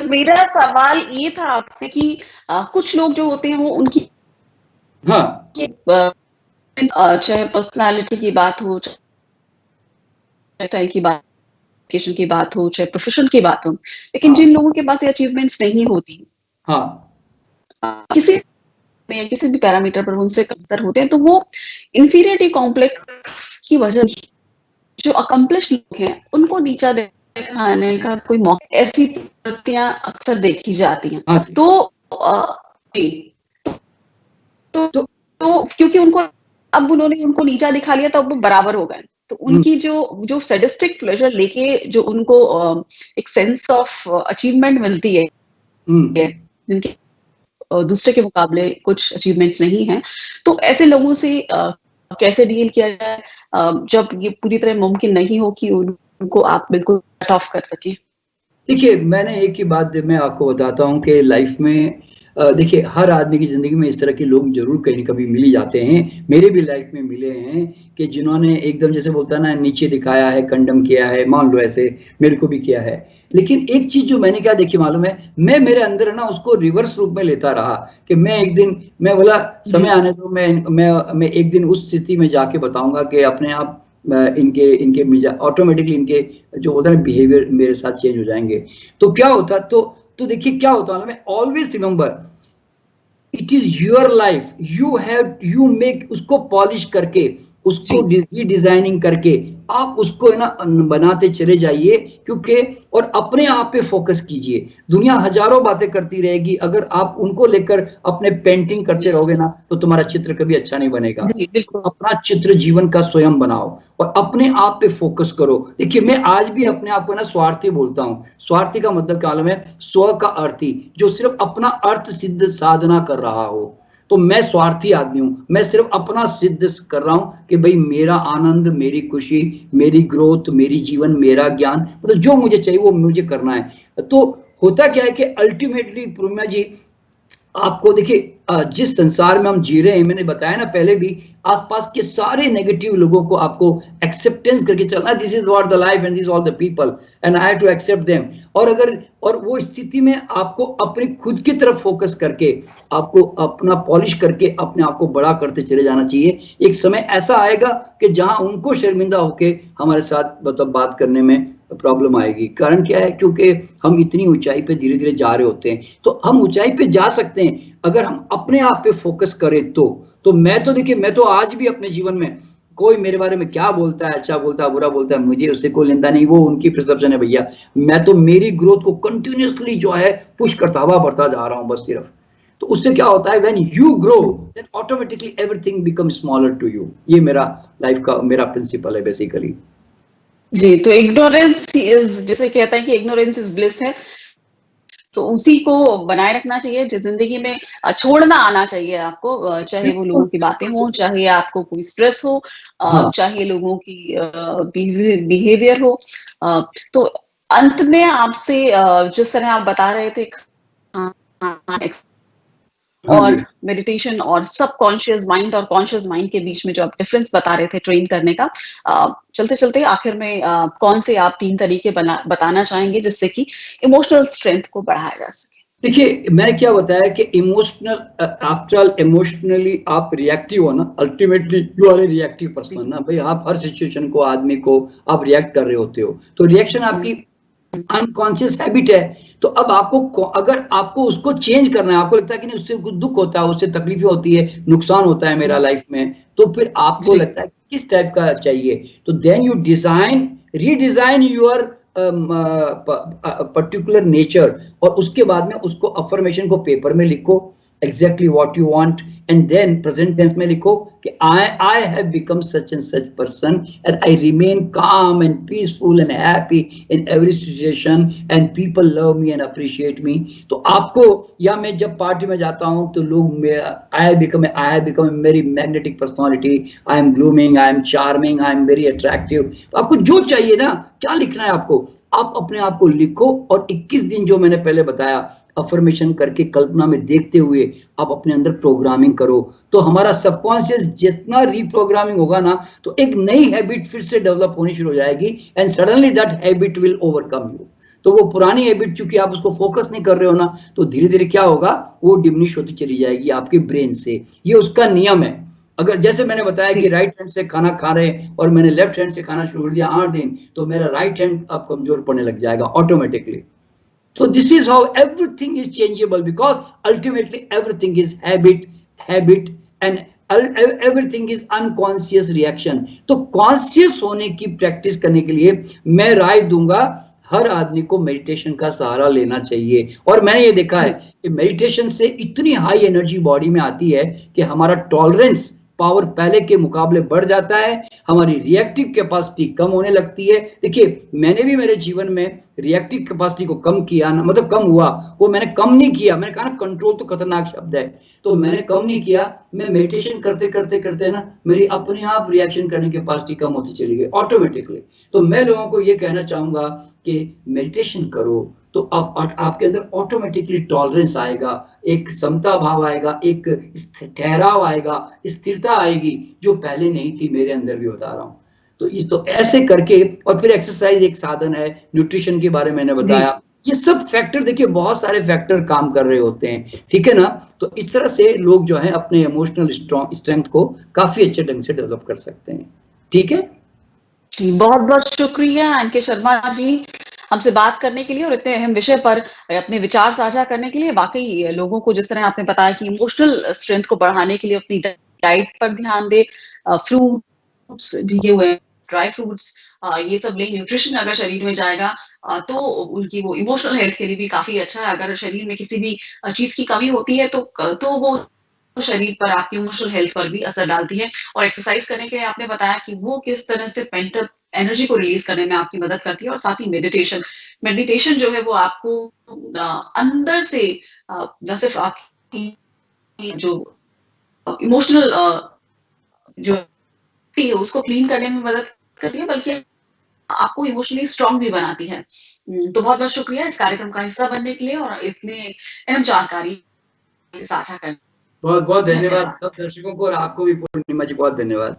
मेरा सवाल ये था आपसे कि कुछ लोग जो होते हैं वो उनकी हाँ चाहे पर्सनालिटी की बात हो, चाहे स्टाइल की बात, एजुकेशन की बात हो, चाहे प्रोफेशन की बात हो, लेकिन हाँ जिन लोगों के पास ये अचीवमेंट्स नहीं होती, हाँ किसी में किसी भी पैरामीटर पर उनसे कमतर होते हैं, तो वो इंफीरियरिटी कॉम्प्लेक्स की वजह जो अकम्प्लिश लोग हैं उनको नीचा दिखाने का कोई मौका, ऐसी प्रवृत्तियां अक्सर देखी जाती हैं। हाँ जी। तो जी, तो, तो तो क्योंकि उनको अब उन्होंने उनको नीचा दिखा लिया, तब वो बराबर हो गए। तो उनकी जो जो सैडिस्टिक प्लेजर लेके जो उनको एक सेंस ऑफ अचीवमेंट मिलती है, जिनके दूसरे के मुकाबले कुछ अचीवमेंट्स नहीं हैं, तो ऐसे लोगों से कैसे डील किया जाए जब ये पूरी तरह मुमकिन नहीं हो कि उनको आप बिल्कुल कट ऑफ कर सकें? देखिए, मैंने एक ही बात मैं आपको बताता हूँ कि लाइफ में देखिए, हर आदमी की ज़िंदगी में इस तरह के लोग ज़रूर कहीं न कभी मिल ही जाते हैं। मेरे भी लाइफ में मिले हैं कि जिन्होंने एकदम जैसे बोलता है ना नीचे दिखाया है, कंडेम किया है, मान लो ऐसे मेरे को भी किया है। लेकिन एक चीज़ जो मैंने क्या देखी मालूम है, मैं मेरे अंदर है ना उसको रिवर्स रूप में लेता रहा कि मैं एक दिन मैं बोला जी समय आने दो, मैं एक दिन उस स्थिति में जाके बताऊँगा कि अपने आप इनके इनके मिजा ऑटोमेटिकली इनके जो होता है बिहेवियर मेरे साथ चेंज हो जाएँगे। तो क्या होता तो देखिए क्या होता है ना, मैं always remember it is your life, you make उसको पॉलिश करके उसको जी रीडिजाइनिंग करके आप उसको है ना बनाते चले जाइए, क्योंकि और अपने आप पे फोकस कीजिए। दुनिया हजारों बातें करती रहेगी, अगर आप उनको लेकर अपने पेंटिंग करते रहोगे ना तो तुम्हारा चित्र कभी अच्छा नहीं बनेगा। जी बिल्कुल। अपना चित्र जीवन का स्वयं बनाओ और अपने आप पे फोकस करो। देखिए, मैं आज भी अपने आप को ना स्वार्थी बोलता हूँ। स्वार्थी का मतलब क्या मालूम है? स्व का अर्थी, जो सिर्फ अपना अर्थ सिद्ध साधना कर रहा हो। तो मैं स्वार्थी आदमी हूँ, मैं सिर्फ अपना सिद्ध कर रहा हूँ कि भाई मेरा आनंद, मेरी खुशी, मेरी ग्रोथ, मेरी जीवन, मेरा ज्ञान, मतलब जो मुझे चाहिए वो मुझे करना है। तो होता क्या है कि अल्टीमेटली पूर्णिमा जी, आपको देखिए जिस संसार में हम जी रहे हैं, मैंने बताया ना पहले भी, आसपास के सारे नेगेटिव लोगों को आपको एक्सेप्टेंस करके चलना, this is what the life and this all the people and I have to accept them. और वो स्थिति में आपको अपनी खुद की तरफ फोकस करके आपको अपना पॉलिश करके अपने आप को बड़ा करते चले जाना चाहिए। एक समय ऐसा आएगा कि जहां उनको शर्मिंदा होके हमारे साथ मतलब बात करने में प्रॉब्लम आएगी। कारण क्या है? क्योंकि हम इतनी ऊंचाई पे धीरे धीरे जा रहे होते हैं। तो हम ऊंचाई पे जा सकते हैं अगर हम अपने आप पे फोकस करें। तो मैं तो देखिए, मैं तो आज भी अपने जीवन में कोई मेरे बारे में क्या बोलता है, अच्छा बोलता है, बुरा बोलता है, मुझे उससे कोई लेना नहीं, वो उनकी परसेप्शन है भैया। मैं तो मेरी ग्रोथ को कंटिन्यूअसली जो है पुश करता हुआ बढ़ता जा रहा हूँ बस सिर्फ। तो उससे क्या होता है, when you grow then automatically everything become smaller to you. ये मेरा लाइफ का मेरा प्रिंसिपल है बेसिकली। जी, तो इग्नोरेंस इज, जैसे कहता है कि इग्नोरेंस इज ब्लिस है, तो उसी को बनाए रखना चाहिए। जो जिंदगी में छोड़ना आना चाहिए आपको, चाहे वो बिल्कुल लोगों की बातें हो, चाहे आपको कोई स्ट्रेस हो, हाँ चाहे लोगों की बिहेवियर हो। तो अंत में आपसे जिस तरह आप बता रहे थे हाँ और जी। मेडिटेशन और सबकॉन्शियस माइंड और कॉन्शियस माइंड के बीच में जो आप डिफरेंस बता रहे थे ट्रेन करने का, चलते चलते आखिर में कौन से आप 3 तरीके बताना चाहेंगे जिससे कि इमोशनल स्ट्रेंथ को बढ़ाया जा सके? देखिए, मैंने क्या बताया कि इमोशनल, आफ्टर ऑल इमोशनली आप रिएक्टिव हो ना, ultimately you are a reactive person जी ना भाई। आप हर सिचुएशन को, आदमी को आप रिएक्ट कर रहे होते हो। तो रिएक्शन आपकी अनकॉन्शियस हैबिट है। तो अब आपको अगर आपको उसको चेंज करना है, आपको लगता है कि नहीं उससे कुछ दुख होता है, उससे तकलीफें होती है, नुकसान होता है मेरा लाइफ में, तो फिर आपको जी लगता है किस टाइप का चाहिए। तो then you design redesign your particular nature, और उसके बाद में उसको अफर्मेशन को पेपर में लिखो, exactly what you want, and then present tense में लिखो कि I have become such and such person and I remain calm and peaceful and happy in every situation and people love me and appreciate me. तो आपको, या मैं जब party में जाता हूँ तो लोग I have become a very magnetic personality, I am glooming, I am charming, I am very attractive. तो आपको जो चाहिए ना, क्या लिखना है आपको, आप अपने आप को लिखो और 21 दिन जो मैंने पहले बताया अफर्मेशन करके कल्पना में देखते हुए आप अपने अंदर प्रोग्रामिंग करो। तो हमारा सबकॉन्शियस जितना रीप्रोग्रामिंग होगा ना, तो एक नई हैबिट फिर से डेवलप होनी शुरू हो जाएगी and suddenly that habit will overcome you. तो वो पुरानी हैबिट चूंकि आप उसको फोकस नहीं कर रहे हो ना, तो धीरे धीरे क्या होगा, वो डिमिनिश होती चली जाएगी आपके ब्रेन से। ये उसका नियम है। अगर जैसे मैंने बताया कि राइट हैंड से खाना खा रहे हैं और मैंने लेफ्ट हैंड से खाना शुरू कर दिया 8 दिन, तो मेरा राइट हैंड अब कमजोर पड़ने लग जाएगा automatically. So this is how everything is changeable, because ultimately everything is habit and everything is unconscious reaction. तो conscious होने की प्रैक्टिस करने के लिए मैं राय दूंगा हर आदमी को मेडिटेशन का सहारा लेना चाहिए। और मैंने ये देखा है कि मेडिटेशन से इतनी हाई एनर्जी बॉडी में आती है कि हमारा टॉलरेंस पावर पहले के मुकाबले बढ़ जाता है, हमारी रिएक्टिव कैपेसिटी कम होने लगती है। देखिए मैंने भी मेरे जीवन में रिएक्टिव कैपेसिटी को कम किया ना, मतलब कम हुआ, वो मैंने कम नहीं किया। मैंने कहा ना कंट्रोल तो खतरनाक शब्द है, तो मैंने कम नहीं किया। मैं मेडिटेशन करते करते करते ना मेरी अपने आप रिएक्शन करने की कैपेसिटी कम होती चली गई ऑटोमेटिकली। तो मैं लोगों को ये कहना चाहूंगा कि मेडिटेशन करो तो आपके अंदर ऑटोमेटिकली टॉलरेंस आएगा, एक समता भाव आएगा, एक ठहराव आएगा, स्थिरता आएगी जो पहले नहीं थी मेरे अंदर भी, बता रहा हूँ। तो ऐसे करके, और फिर एक्सरसाइज एक साधन है, न्यूट्रिशन के बारे में मैंने बताया, ये सब फैक्टर देखिए बहुत सारे फैक्टर काम कर रहे होते हैं, ठीक है ना। तो इस तरह से लोग जो है अपने इमोशनल स्ट्रेंथ को काफी अच्छे ढंग से डेवलप कर सकते हैं, ठीक है। बहुत बहुत शुक्रिया एनके शर्मा जी हमसे बात करने के लिए और इतने अहम विषय पर अपने विचार साझा करने के लिए। वाकई लोगों को जिस तरह आपने बताया कि इमोशनल स्ट्रेंथ को बढ़ाने के लिए अपनी डाइट पर ध्यान दे, फ्रूट्स भीगे हुए, ड्राई फ्रूट्स, ये सब ले, न्यूट्रिशन अगर शरीर में जाएगा तो उनकी वो इमोशनल हेल्थ के लिए भी काफी अच्छा है। अगर शरीर में किसी भी चीज की कमी होती है तो वो शरीर पर, आपकी इमोशनल हेल्थ पर भी असर डालती है। और एक्सरसाइज करने के लिए आपने बताया कि वो किस तरह से पेंट अप एनर्जी को रिलीज करने में आपकी मदद करती है। और साथ ही मेडिटेशन जो है वो आपको अंदर से न सिर्फ आपकी जो इमोशनल जो है उसको क्लीन करने में मदद करती है, बल्कि आपको इमोशनली स्ट्रांग भी बनाती है। तो बहुत बहुत शुक्रिया इस कार्यक्रम का हिस्सा बनने के लिए और इतने अहम जानकारी साझा करने। बहुत बहुत धन्यवाद सब दर्शकों को, और आपको भी पूर्णिमा जी बहुत धन्यवाद।